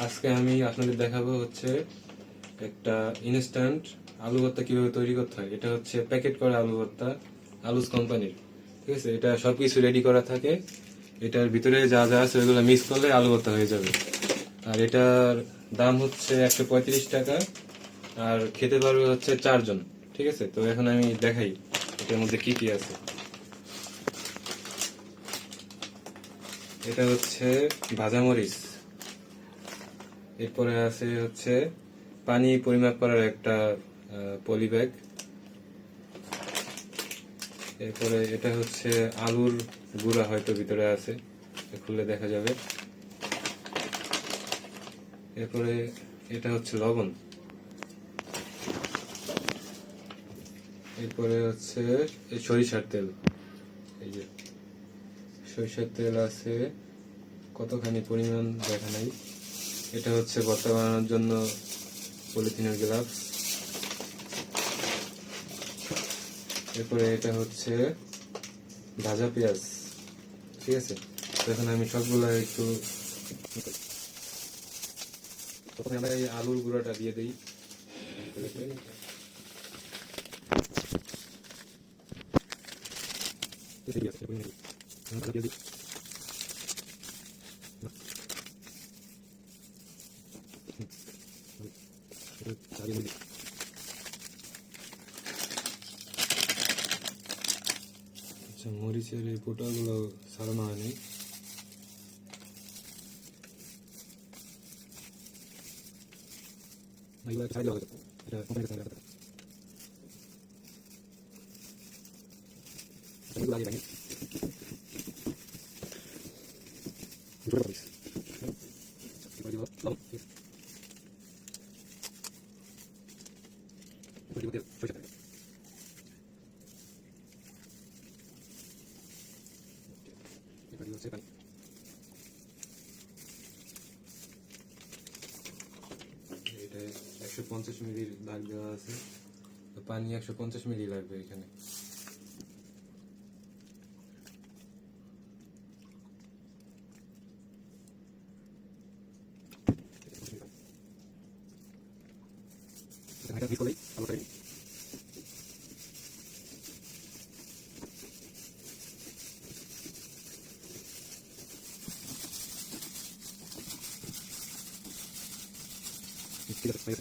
আজকে আমি আপনাদের দেখাবো হচ্ছে একটা ইনস্ট্যান্ট আলু ভর্তা কিভাবে তৈরি করতে হয়। এটা হচ্ছে প্যাকেট করা আলু ভর্তা, আলুস কোম্পানির। ঠিক আছে, এটা সবকিছু রেডি করা থাকে। এটার ভিতরে যা যা আছে ওইগুলো মিক্স করলে আলু ভর্তা হয়ে যাবে। আর এটার দাম হচ্ছে 135 টাকা। আর খেতে পারবে হচ্ছে 4 জন। ঠিক আছে, তো এখন আমি দেখাই এটার মধ্যে কি কি আছে। এটা হচ্ছে ভাজা মরিচ, এরপরে আছে হচ্ছে পানি পরিমাপ করার একটা পলি ব্যাগ, এরপরে এটা হচ্ছে আলুর গুঁড়া, হয়তো ভিতরে আছে, খুললে দেখা যাবে। এরপরে এটা হচ্ছে লবণ, এরপরে হচ্ছে এই সরিষার তেল। এই যে সরিষার তেল আছে, কতখানি পরিমাণ দেখা নাই। এটা হচ্ছে ভর্তা বানানোর জন্য পলিথিনের গ্লাভস। এরপরে এটা হচ্ছে ভাজা পেঁয়াজ। ঠিক আছে, তো এখন আমি সবগুলো একটু প্রথমে আমরা এই আলুর গুঁড়াটা দিয়ে দিই। আচ্ছা, মরিচের এই পোটাগুলো ছাড়ানো হয়নি। এটা 150 মিলির দাগ দেওয়া আছে, তো পানি 150 মিলি লাগবে এখানে। ঠিক আছে,